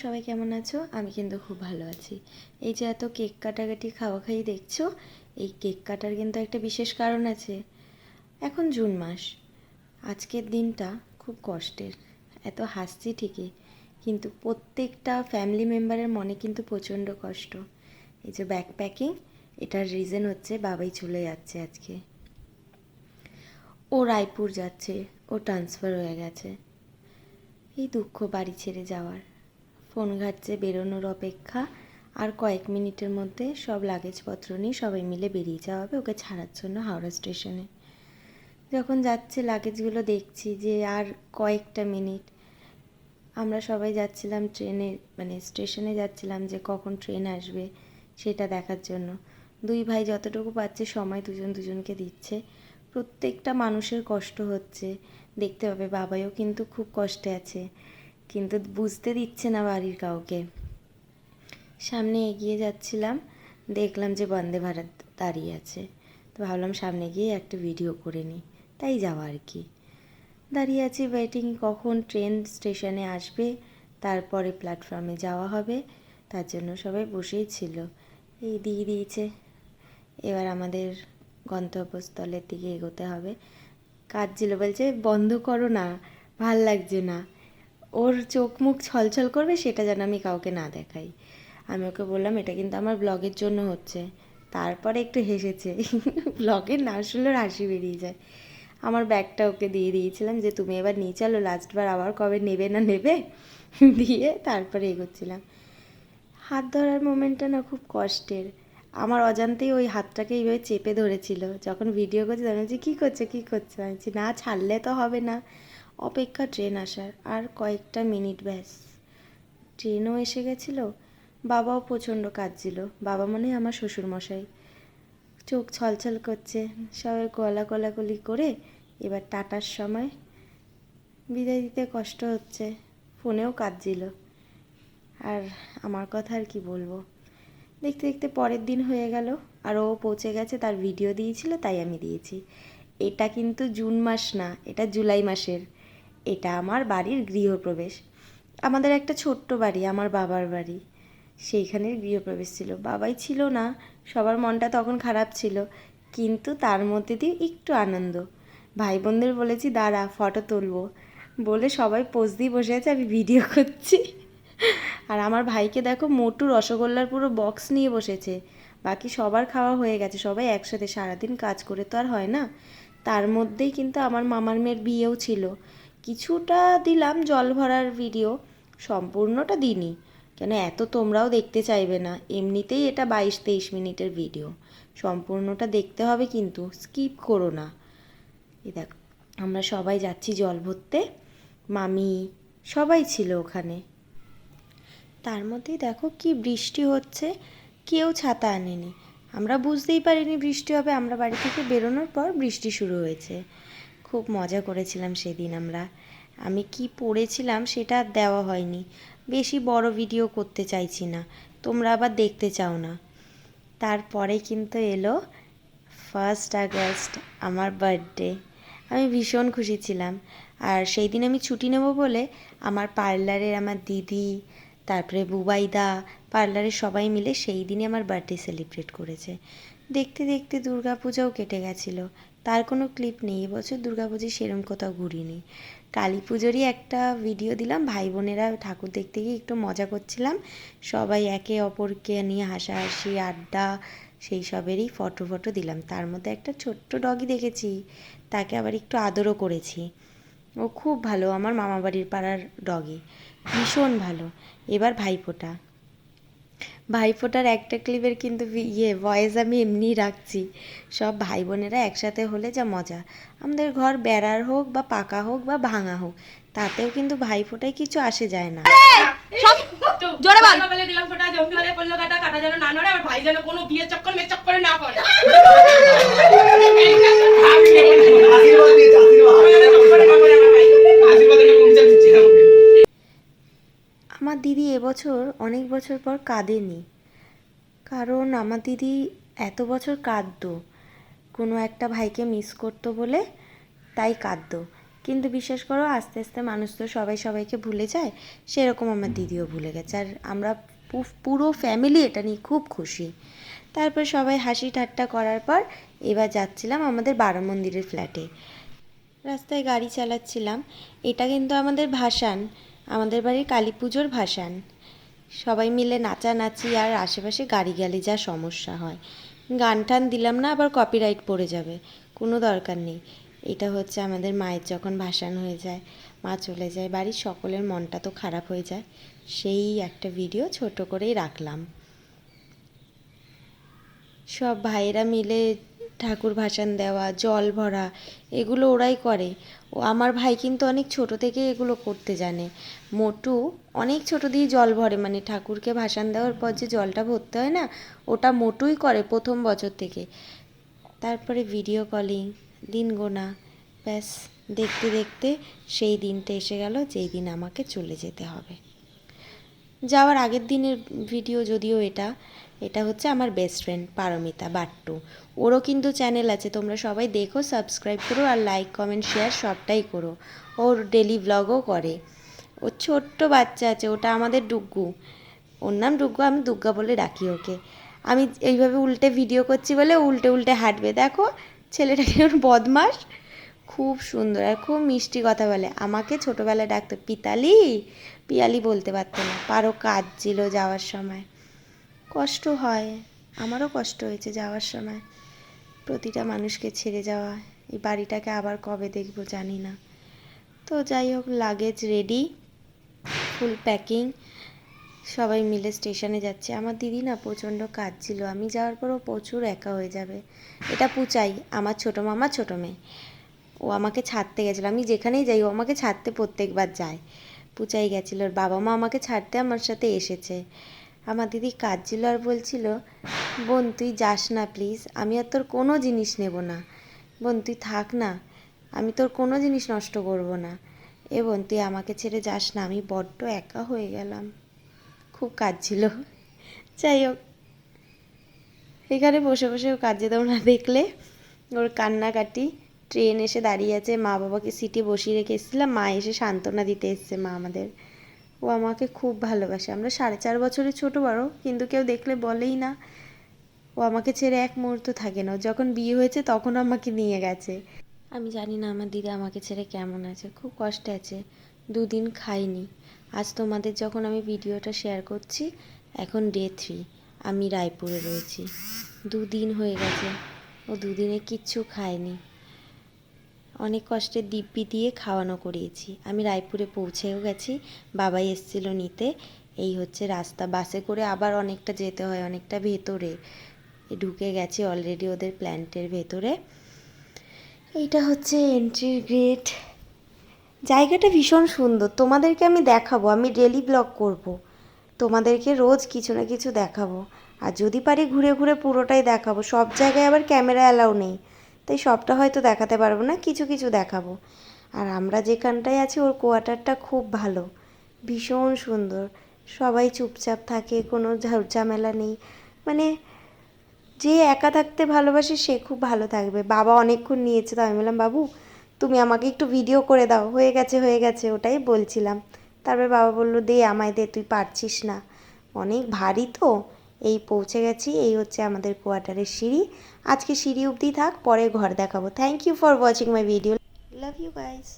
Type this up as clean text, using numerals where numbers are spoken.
সবাই কেমন আছো? আমি কিন্তু খুব ভালো আছি। এই যে এত কেক কাটাকাটি খাওয়া খাই দেখছো, এই কেক কাটার কিন্তু একটা বিশেষ কারণ আছে। এখন জুন মাস, আজকের দিনটা খুব কষ্টের। এত হাসছি ঠিকই, কিন্তু প্রত্যেকটা ফ্যামিলি মেম্বারের মনে কিন্তু প্রচণ্ড কষ্ট। এই যে ব্যাগ প্যাকিং, এটার রিজন হচ্ছে বাবাই চলে যাচ্ছে আজকে। ও রায়পুর যাচ্ছে, ও ট্রান্সফার হয়ে গেছে। এই দুঃখ বাড়ি ছেড়ে যাওয়ার। ফোন ঘাটছে বেরোনোর অপেক্ষা, আর কয়েক মিনিটের মধ্যে সব লাগেজপত্র নিয়ে সবাই মিলে বেরিয়ে যাওয়া হবে ওকে ছাড়ার জন্য হাওড়া স্টেশনে। যখন যাচ্ছে লাগেজগুলো দেখছি যে আর কয়েকটা মিনিট। আমরা সবাই যাচ্ছিলাম ট্রেনে, মানে স্টেশনে যাচ্ছিলাম যে কখন ট্রেন আসবে সেটা দেখার জন্য। দুই ভাই যতটুকু পাচ্ছে সময় দুজন দুজনকে দিচ্ছে। প্রত্যেকটা মানুষের কষ্ট হচ্ছে, দেখতে পাবে বাবাইও কিন্তু খুব কষ্টে আছে, কিন্তু বুঝতে দিচ্ছে না বাড়ির কাউকে। সামনে এগিয়ে যাচ্ছিলাম, দেখলাম যে বন্দে ভারত দাঁড়িয়ে আছে, তো ভাবলাম সামনে গিয়ে একটা ভিডিও করে নিই, তাই যাওয়া আর কি। দাঁড়িয়ে আছি ওয়েটিং, কখন ট্রেন স্টেশনে আসবে, তারপরে প্ল্যাটফর্মে যাওয়া হবে, তার জন্য সবাই বসেই ছিল। এই দিয়ে দিয়েছে, এবার আমাদের গন্তব্যস্থলের দিকে এগোতে হবে। কাঁদছিল, বলছে বন্ধ করো না, ভাল লাগছে না। ওর চোখ মুখ ছলছল করবে সেটা যেন আমি কাউকে না দেখাই। আমি ওকে বললাম এটা কিন্তু আমার ব্লগের জন্য হচ্ছে। তারপরে একটু হেসেছে। ব্লগের না শুনলে হাসি বেরিয়ে যায়। আমার ব্যাগটা ওকে দিয়ে দিয়েছিলাম যে তুমি এবার নিয়ে চলো, লাস্টবার আবার কবে নেবে না নেবে। দিয়ে তারপরে এগোচ্ছিলাম। হাত ধরার মোমেন্টটা না খুব কষ্টের। আমার অজান্তেই ওই হাতটাকে এইভাবে চেপে ধরেছিল। যখন ভিডিও করছি তখন বলছি কী করছে কী করছে, আমি বলছি না ছাড়লে তো হবে না। অপেক্ষা ট্রেন আসার, আর কয়েকটা মিনিট ব্যাস। ট্রেনও এসে গেছিলো। বাবাও প্রচণ্ড কাঁদছিল। বাবা মানে আমার শ্বশুরমশাই, চোখ ছলছল করছে। সবাই গলা গলাগলি করে এবার টাটার সময় বিদায় দিতে কষ্ট হচ্ছে। ফোনেও কাঁদছিল। আর আমার কথা আর কি বলবো। দেখতে দেখতে পরের দিন হয়ে গেল, আর ও পৌঁছে গেছে, তার ভিডিও দিয়েছিল তাই আমি দিয়েছি। এটা কিন্তু জুন মাস না, এটা জুলাই মাসের। এটা আমার বাড়ির গৃহপ্রবেশ। আমাদের একটা ছোট্ট বাড়ি, আমার বাবার বাড়ি, সেইখানের গৃহপ্রবেশ ছিল। বাবাই ছিল না, সবার মনটা তখন খারাপ ছিল, কিন্তু তার মধ্যে দিয়ে একটু আনন্দ। ভাই বোনদের বলেছি দাঁড়া ফটো তুলবো বলে সবাই পোজ দিয়ে বসে আছে, আমি ভিডিও করছি। আর আমার ভাইকে দেখো মোটু রসগোল্লার পুরো বক্স নিয়ে বসেছে। বাকি সবার খাওয়া হয়ে গেছে, সবাই একসাথে সারাদিন কাজ করে তো আর হয় না। তার মধ্যেই কিন্তু আমার মামার মেয়ের বিয়েও ছিল। কিছুটা দিলাম জল ভরার ভিডিও, সম্পূর্ণটা দিইনি, কেন এত তোমরাও দেখতে চাইবে না। এমনিতেই এটা 22-23 মিনিটের ভিডিও, সম্পূর্ণটা দেখতে হবে কিন্তু স্কিপ করো না। এই দেখো আমরা সবাই যাচ্ছি জল ভরতে, মামি সবাই ছিল ওখানে। তার মধ্যেই দেখো কি বৃষ্টি হচ্ছে, কেউ ছাতা আনেনি। আমরা বুঝতেই পারিনি বৃষ্টি হবে, আমরা বাড়ি থেকে বেরোনোর পর বৃষ্টি শুরু হয়েছে। খুব মজা করেছিলাম সেদিন আমরা। আমি কি পড়েছিলাম সেটা দেওয়া হয়নি, বেশি বড় ভিডিও করতে চাইছি না, তোমরা আবার দেখতে চাও না। তারপরে কিন্তু এলো 1 আগস্ট, আমার বার্থডে। আমি ভীষণ খুশি ছিলাম। আর সেই দিন আমি ছুটি নেব বলে আমার পার্লারের আমার দিদি, তারপরে বুবাইদা, পার্লারের সবাই মিলে সেই দিনই আমার বার্থডে সেলিব্রেট করেছে। দেখতে দেখতে দুর্গাপূজাও কেটে গেছিলো। তার কোনো ক্লিপ নেই, এবছর দুর্গাপুজোয় সেরম কোথাও ঘুরিনি। কালী পুজোরই একটা ভিডিও দিলাম, ভাই বোনেরা ঠাকুর দেখতে গিয়ে একটু মজা করছিলাম, সবাই একে অপরকে নিয়ে হাসাহাসি আড্ডা সেই সবেরই ফটো দিলাম। তার মধ্যে একটা ছোট্ট ডগি দেখেছি, তাকে আবার একটু আদরও করেছি। ও খুব ভালো, আমার মামাবাড়ির পাড়ার ডগি, ভীষণ ভালো। এবার ভাইফোঁটা, ভাইফোঁটার একটা ক্লিপের কিন্তু ভয়েস আমি এমনিই রাখছি। সব ভাই বোনেরা একসাথে হলে যা মজা। আমাদের ঘর বেড়ার হোক বা পাকা হোক বা ভাঙা হোক, তাতেও কিন্তু ভাইফোঁটায় কিছু আসে যায় না। জোরে বল। সকালে দিলাম ফোঁটা, জমি হলে পড়লো কাটা, কাটা যেন না নড়ে, আর ভাই যেন কোনো বিয়ে চক্কর মে চক্করে না পড়ে। আশীর্বাদ দিয়েছে, আশীর্বাদ দিচ্ছে। আমার দিদি এবছর অনেক বছর পর কাঁদেনি, কারণ আমার দিদি এত বছর কাঁদতো কোনো একটা ভাইকে মিস করতো বলে, তাই কাঁদতো। কিন্তু বিশ্বাস করো আস্তে আস্তে মানুষ তো সবাই সবাইকে ভুলে যায়, সেরকম আমার দিদিও ভুলে গেছে। আর আমরা পুরো ফ্যামিলি এটা নিয়ে খুব খুশি। তারপর সবাই হাসি ঠাট্টা করার পর এবার যাচ্ছিলাম আমাদের বারো মন্দিরের ফ্ল্যাটে। রাস্তায় গাড়ি চালাচ্ছিলাম। এটা কিন্তু আমাদের ভাসান, আমাদের বাড়ির কালী পুজোর ভাসান। সবাই মিলে নাচানাচি, আর আশেপাশে গাড়ি গেলে যা সমস্যা হয়। গান টান দিলাম না, আবার কপিরাইট পড়ে যাবে, কোনো দরকার নেই। এটা হচ্ছে আমাদের মায়ের যখন ভাসান হয়ে যায়, মা চলে যায়, বাড়ির সকলের মনটা তো খারাপ হয়ে যায়। সেই একটা ভিডিও ছোট করেই রাখলাম। সব ভাইয়েরা মিলে ঠাকুর ভাসান দেওয়া, জল ভরা, এগুলো ওরাই করে। ও আমার ভাই কিন্তু অনেক ছোট থেকে এগুলো করতে জানে। মোটু অনেক ছোট দিয়ে জল ভরে, মানে ঠাকুরকে ভাসান দেওয়ার পর যে জলটা ভরতে হয় না, ওটা মোটুই করে প্রথম বছর থেকে। তারপরে ভিডিও কলিং, দিন গোনা, ব্যাস দেখতে দেখতে সেই দিনটা এসে গেল যেই দিন আমাকে চলে যেতে হবে। যাওয়ার আগের দিনের ভিডিও যদিও এটা হচ্ছে আমার বেস্ট ফ্রেন্ড পারমিতা বাট্টু। ওরও কিন্তু চ্যানেল আছে, তোমরা সবাই দেখো, সাবস্ক্রাইব করো, আর লাইক কমেন্ট শেয়ার সবটাই করো। ওর ডেলি ব্লগও করে। ওর ছোট্ট বাচ্চা আছে, ওটা আমাদের ডুগ্গু। ওর নাম ডুগ্গু, আমি দুগ্গা বলে ডাকি ওকে। আমি এইভাবে উল্টে ভিডিও করছি বলে উল্টে উল্টে হাঁটবে, দেখো ছেলেটাকে, ওর বদমাস, খুব সুন্দর আর খুব মিষ্টি কথা বলে। আমাকে ছোটোবেলায় ডাকতো পিতালি, পিয়ালি বলতে পারতো না, পারো কাঁদছিল যাওয়ার সময়। কষ্ট হয়, আমারও কষ্ট হয়েছে যাওয়ার সময়, প্রতিটা মানুষকে ছেড়ে যাওয়া। এই বাড়িটাকে আবার কবে দেখবো জানি না। তো যাই হোক, লাগেজ রেডি, ফুল প্যাকিং, সবাই মিলে স্টেশনে যাচ্ছে। আমার দিদি না প্রচণ্ড কাজ ছিল, আমি যাওয়ার পরও প্রচুর একা হয়ে যাবে। এটা পুচাই, আমার ছোটো মামা ছোটো মেয়ে, ও আমাকে ছাড়তে গেছিলো। আমি যেখানেই যাই ও আমাকে ছাড়তে প্রত্যেকবার যায়। পুচাই গেছিলো, ওর বাবা মা আমাকে ছাড়তে আমার সাথে এসেছে। আমার দিদি কাজ ছিল আর বলছিল, বোন তুই যাস না প্লিজ, আমি আর তোর কোনো জিনিস নেব না, বোন তুই থাক না, আমি তোর কোনো জিনিস নষ্ট করব না, এ বোন তুই আমাকে ছেড়ে যাস না, আমি বড্ড একা হয়ে গেলাম। খুব কাজ ছিল। যাই হোক, এখানে বসে বসে ও কাজে তোমরা দেখলে ওর কান্নাকাটি। ট্রেন এসে দাঁড়িয়ে আছে, মা বাবাকে সিটে বসিয়ে রেখে এসেছিলাম, মা এসে সান্ত্বনা দিতে এসছে মা আমাদের। ও আমাকে খুব ভালোবাসে, আমরা 4.5 বছরের ছোটো বড়, কিন্তু কেউ দেখলে বলেই না। ও আমাকে ছেড়ে এক মুহূর্ত থাকে না, যখন বিয়ে হয়েছে তখন আমাকে নিয়ে গেছে। আমি জানি না আমার দিদা আমাকে ছেড়ে কেমন আছে, খুব কষ্টে আছে, 2 দিন খাইনি। আজ তোমাদের যখন আমি ভিডিওটা শেয়ার করছি, এখন ডে 3, আমি রায়পুরে রয়েছি। 2 দিন হয়ে গেছে, ও 2 দিনে কিচ্ছু খায়নি। অনেক কষ্টে দিব্যি দিয়ে খাওয়ানো করিয়েছি। আমি রায়পুরে পৌঁছেও গেছি, বাবাই এসেছিল নিতে। এই হচ্ছে রাস্তা, বাসে করে আবার অনেকটা যেতে হয়, অনেকটা ভেতরে ঢুকে গেছি অলরেডি ওদের প্ল্যান্টের ভেতরে। এইটা হচ্ছে এন্ট্রির গেট। জায়গাটা ভীষণ সুন্দর, তোমাদেরকে আমি দেখাবো, আমি ডেলি ব্লগ করব, তোমাদেরকে রোজ কিছু না কিছু দেখাবো। আর যদি পারি ঘুরে ঘুরে পুরোটাই দেখাবো, সব জায়গায় আবার ক্যামেরা অ্যালাউ নেই, তাই সবটা হয়তো দেখাতে পারবো না, কিছু কিছু দেখাবো। আর আমরা যেখানটায় আছি ওর কোয়ার্টারটা খুব ভালো, ভীষণ সুন্দর, সবাই চুপচাপ থাকে, কোনো ঝামেলা নেই। মানে যে একা থাকতে ভালোবাসে সে খুব ভালো থাকবে। বাবা অনেকক্ষণ নিয়েছে, তো আমি বললাম বাবু তুমি আমাকে একটু ভিডিও করে দাও, হয়ে গেছে, ওটাই বলছিলাম। তারপরে বাবা বললো দে আমায় দে, তুই পারছিস না, অনেক ভারী তো। এই পৌঁছে গেছি, এই হচ্ছে আমাদের কোয়ার্টারের সিঁড়ি। আজকে সিঁড়ি অবধি থাক, পরে ঘর দেখাবো। Thank you for watching my video, love you guys.